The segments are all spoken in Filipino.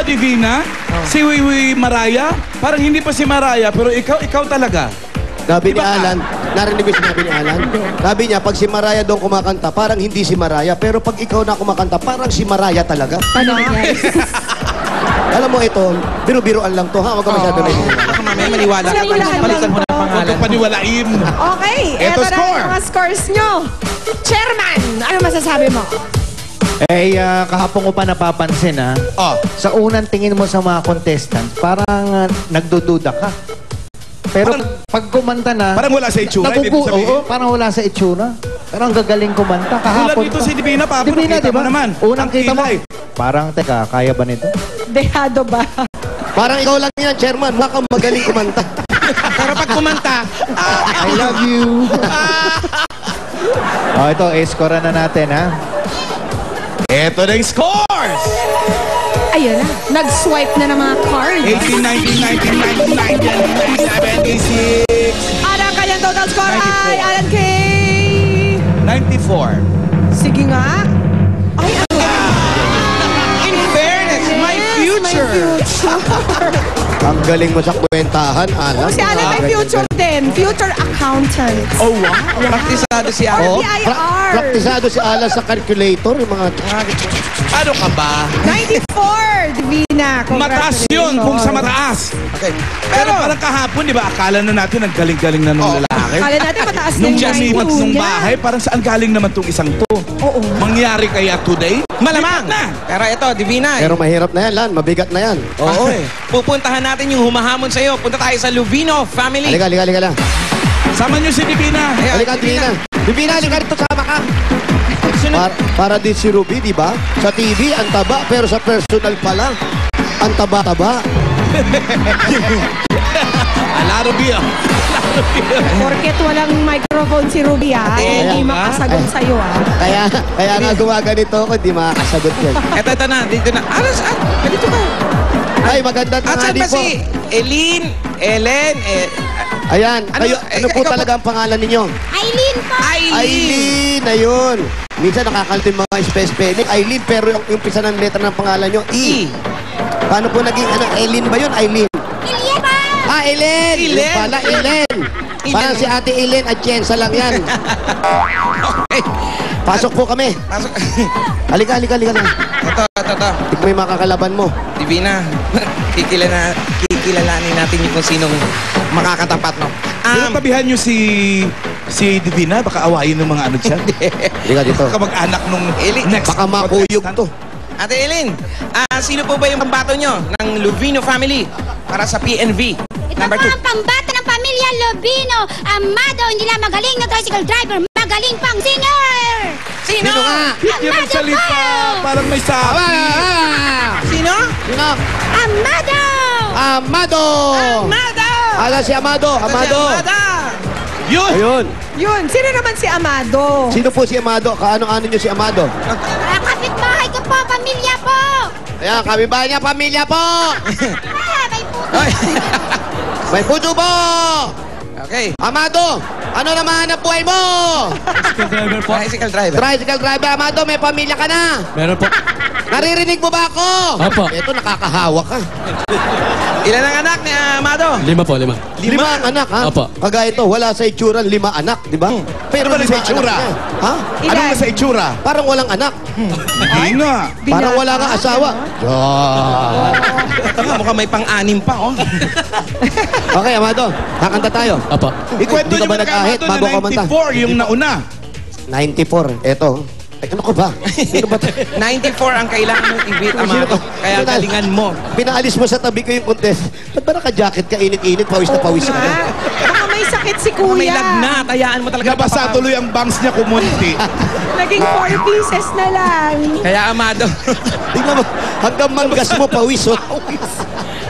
Divina, si Mariah, parang hindi pa si Mariah, pero ikaw talaga. Sabi ni Alan, narinig mo sinabi ni Alan? Sabi niya, pag si Mariah doon kumakanta, parang hindi si Mariah. Pero pag ikaw na kumakanta, parang si Mariah talaga. Paano nangyari? Alam mo ito, biro-biroan lang to, ha? Huwag ka masyado na yun. Baka mamaya maniwala ka. Palitan mo na ang pangalan. Huwag kang paniwalain. Okay, Eto eto na score. yung mga scores nyo. Chairman, ano masasabi mo? Kahapon ko pa napapansin, ha? Oh. Sa unang tingin mo sa mga contestants, parang nagdududa ka. Pero pag kumanta na... Parang wala sa itsura, ibig sabihin. Oo, parang wala sa itsura. Parang gagaling kumanta. Kahapon Tulad dito si Divina, Papa, Divina, nakita diba? mo naman. Unang kita mo. Kilay. Parang, teka, kaya ba nito? Dehado ba? Parang ikaw lang yan, Chairman. Wala kang magaling kumanta. Pero pag kumanta, I love you. Ito, score na natin, ha? Eto na yung scores! Ayun na, nag-swipe na ng mga cards. 18, 19, 19, 19, 19, 76. Ano ang kanyang total score 94. ay Alan K? 94. Sige nga. Ay, ano? in fairness, my future. Ang galing mo sa kwentahan, Alan. Si Alan may future din. Future accountant. Oh, wow. Praktisado si Alan. PIR. Praktisado si Alan sa calculator, yung mga... Ano ka ba? 94, Divina. Mataas yun kung sa mataas. Okay. Pero parang kahapon, di ba, akala na natin ang galing-galing na nung lalaki. Kala natin mataas Nung din just yung nung niya. bahay, parang saan galing naman tong isang to? Oo. Mangyari kaya today? Malamang. Bigat na. Pero ito, Divina. Pero mahirap na yan, Lan. Mabigat na yan. Oo eh. Pupuntahan natin yung humahamon sa'yo. Punta tayo sa Luvino family. Halika lang. Sama niyo si Divina. Ayan, Halika, Divina. Divina, halika dito, sama ka. Sunod. Para din si Ruby, di ba? Sa TV, ang taba, pero sa personal pala, ang taba-taba. Alaro Bia. Porket walang microphone si Ruby, ha? Hindi makasagot sa'yo, ha? Kaya nga gumaganito ako, di makakasagot yan. Ito na. Dito na. Dito ka. Ay, maganda At saan tanghali ba po. si Ellen? Ayan, ano po ikaw talaga ang pangalan ninyo? Aileen po. Aileen, ayun. Minsan nakakalimutan yung mga spelling. Aileen, pero yung pisa ng letra ng pangalan nyo, E. Paano po naging, Aileen ba yun? Aileen? Ilian pa. Ellen! Ellen. Yung pala, Ellen. Parang si Ate Ellen at Jensa lang yan. Okay. Pasok po kami. Pasok. Halika na. Ito. Tignan mo yung makakalaban mo. Divina, kikilalanin natin yung kung sinong makakatapat, no? Pero tabihan niyo si Divina, baka awayin ng mga ano dyan. Halika dito. Baka mag-anak nung Eli, next. Baka makuyog to. Ate Ellen, sino po ba yung pambato nyo ng Luvino family para sa PNV? Ito Number po 2. ang pambata ng pamilya Lobino. Amado, hindi lang magaling na tricycle driver, magaling pang singer. Sino? Hindi magsalita. Parang may sabi. Sino? Sino? Amado. Amado! Amado! Ala si Amado. Yun! Ayun. Yun, sino naman si Amado? Sino po si Amado? Kaano-ano nyo si Amado? Kapitbahay ko po, pamilya po. Ayan, kabibahay niya, pamilya po! May puto. Ay. May puto po! Okay. Amado, ano naman ang buhay mo? Tricycle driver. Tricycle driver, Amado, may pamilya ka na. Meron po. Naririnig mo ba ako? Opo. Ito, nakakahawa ka. Ilan ang anak ni Amado? 5 po. 5. Lima ang anak, ha? Opo. Kagaya ito, wala sa itsura, 5 anak, di ba? Pero Ano ba sa lima itsura? anak niya. Ha? Ano ba sa itsura? Parang walang anak. Hindi nga. Parang wala nga asawa. Tanga, mukhang may pang-anim pa, oh. Okay, Amado, kakanta tayo. Opo. Ikwento Hindi ka niyo ba ba nag-ahit na bago ka kumanta? 94 yung nauna. 94, eto. Ay, ano ko ba? Sino ba? 94 ang kailangan mong i-beat, Sino Amado. ba? Kaya galingan mo. Pinaalis mo sa tabi ko yung contest. Ba't ba naka-jacket ka, init-init, pawis na pawis ka? nga. Baka may sakit si Baka may Kuya. lagnat, hayaan mo talaga. Nabasa tuloy ang bangs niya kumunti. Naging 4 pieces na lang. Kaya Amado, Tingnan mo, hanggang manggas mo, pawis, oh.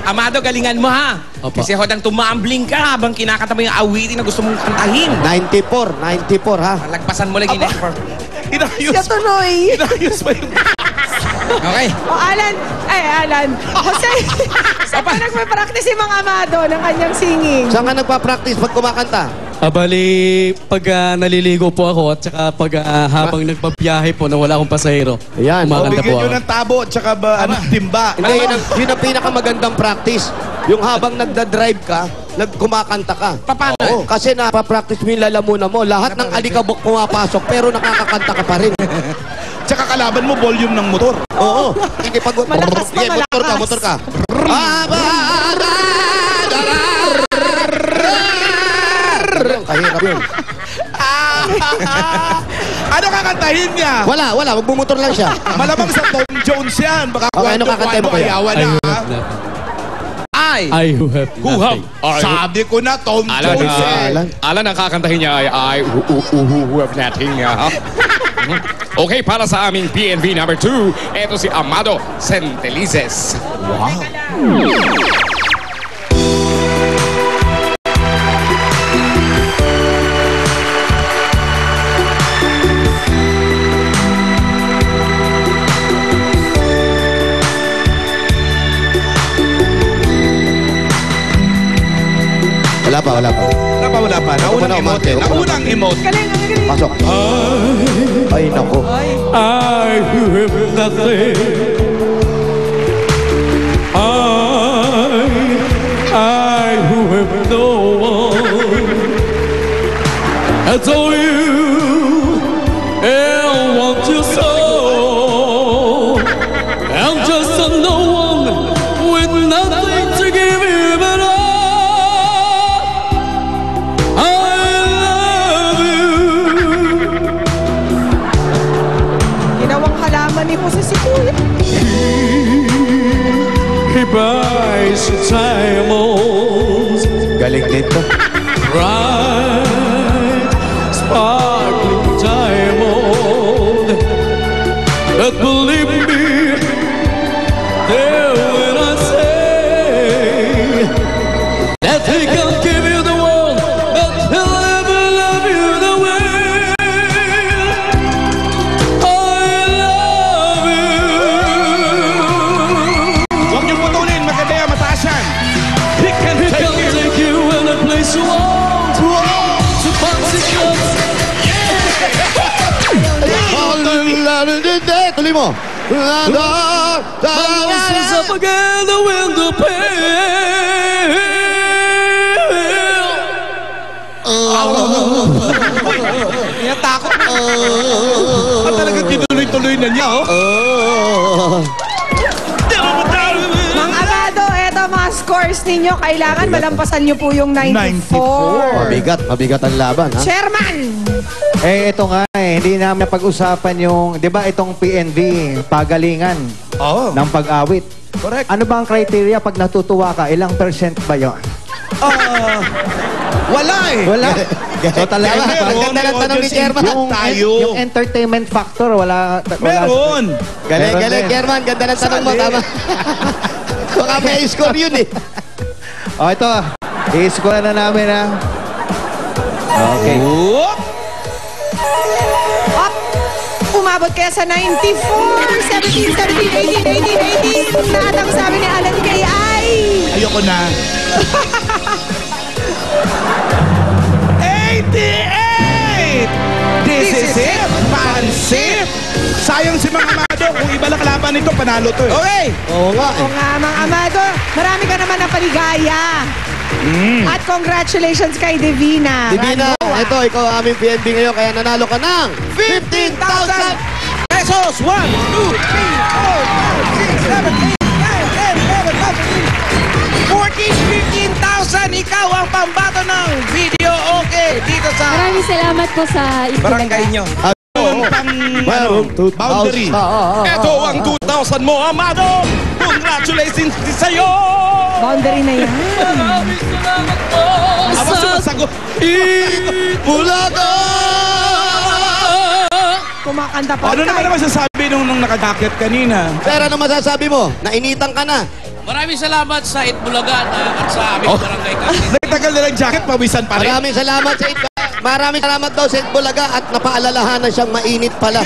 Amado, galingan mo ha. Opo. Kasi hodang tumambling ka habang kinakanta mo yung awitin na gusto mong kantahin. 94, ha? Lagpasan mo lagi 94. Inayos. Siya tuloy. Inayos pa yung... Okay. O Alan. Jose, saan pa nagpa-practice si Mang Amado ng kanyang singing? Saan ka nagpa-practice pag kumakanta? Bali, pag naliligo po ako at saka pag habang nagbabiyahe po na wala akong pasahero, Ayan. kumakanta po Bigyan nyo ako. ng tabo at saka ba, timba. Hindi, yun ang pinakamagandang practice. Yung habang nagda-drive ka, kumakanta ka. Paano? Oo, kasi napapractice mo yung lalamunan mo. Lahat ng alikabok pumapasok, pero nakakakanta ka pa rin. Tsaka kalaban mo, volume ng motor. Oo. Hindi pag... Malakas pa, Yeah, malakas. motor ka. Kahirap yun. Ano kakantahin niya? Wala. Magbumotor lang siya. Malamang sa Tom Jones yan. Baka Okay, ano kakantahin mo kaya? ayawan I na. who ha? have nothing. Ay! I who have nothing. Sabi ko na, Tom Alan, Jones eh. Alan ang kakantahin niya ay I who have nothing. Okay, para sa aming PNV number 2, eto si Amado Centelices. Wala pa. Wala pa. Naunang na emote. umante. Naunang emote. Galing, ang galing. Pasok. Ay, nako. I who have nothing. I who have no one. I told you and want you so. I'm just a no one with nothing to give you but all. I love you. Ginawang halaman ni Jose si Kuya. He buys you diamonds, Galing dito. bright, sparkling diamond. But believe me, there when I say that he can give you the world, but he'll never love you the way I love you. Huwag niyong putulin. Maganda yan. Mataas yan. He can take you in a place you want to fancy clubs. Tuloy mo. Bounces up again the window pane. Natakot. Ba't talaga tinuloy-tuloy na niya, oh? Mga Amado, eto mga scores ninyo. Kailangan malampasan nyo po yung 94. Mabigat ang laban, ha? Chairman! Ito nga hindi namin napag-usapan yung, di ba itong PNV, pagalingan Oo. ng pag-awit. Correct. Ano ba ang criteria pag natutuwa ka? Ilang percent ba yun? Wala eh. Wala. So talaga, Meron. Ang ganda ng tanong ni Chairman. Tayo. yung entertainment factor, wala. Meron. Galing, Meron din. Chairman. Ganda ng tanong mo, Sali. tama. Baka may score yun eh. O ito, i-score na namin ha. Okay. Whoop. Up! Umabot kaya sa 94, 17, 17, 18, 18, 18. Lahat ang sabi ni Alan kay ay... Ayoko na. 88! This is it! Pansit! Sayang si Mang Amado. Kung iba lang laban nito, panalo to eh. Okay! Oo nga Oo nga, Mang Amado. Marami ka naman na paligaya. At congratulations kay Divina. Divina, Randoa. ito, ikaw ang aming PNB ngayon, kaya nanalo ka ng 15,000! Pesos! 1, 2, 3, 4, 5, 6, 7, 8, 9, 10, 11, 12, 13, 14, 15,000! Ikaw ang pambato ng video okay dito sa Maraming salamat po sa barangay nyo. Ang boundary. Ito ang 2,000 mo, Amado! Congratulations sa'yo! Boundary na yan. Maraming salamat po Aba, sumasagot. Bulaga! Kumakanta pa. Ano naman naman sasabi nung nakadakit kanina? Pero ano masasabi mo? Nainitan ka na. Maraming salamat sa Itbulaga at sa aming barangay captain. Nagtagal na lang jacket, pawisan pa rin. Maraming salamat sa ito. Maraming salamat daw sa Bulaga at napaalalahanan siyang mainit pala.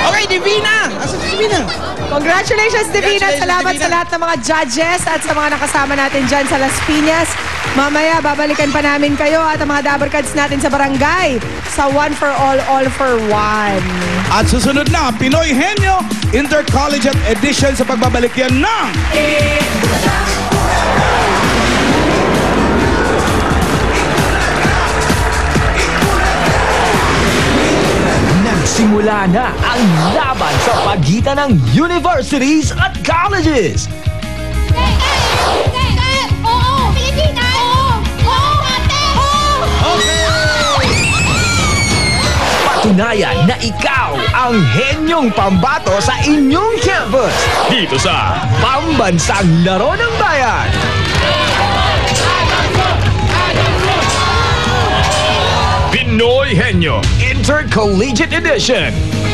Okay, Divina! Asa si Divina? Congratulations, Divina. Congratulations, Salamat Divina. sa lahat ng mga judges at sa mga nakasama natin dyan sa Las Piñas. Mamaya, babalikan pa namin kayo at ang mga Dabarkads natin sa barangay sa One for All for One. At susunod na, Pinoy Henyo Intercollegiate Edition sa pagbabalik yan ng Nagsimula na ang laban sa pagitan ng universities at colleges. Oo! Pilipinas! Oo! Ate! Patunayan na ikaw ang henyong pambato sa inyong campus. Dito sa Pambansang Laro ng Bayan. Pinoy Henyo Intercollegiate Edition.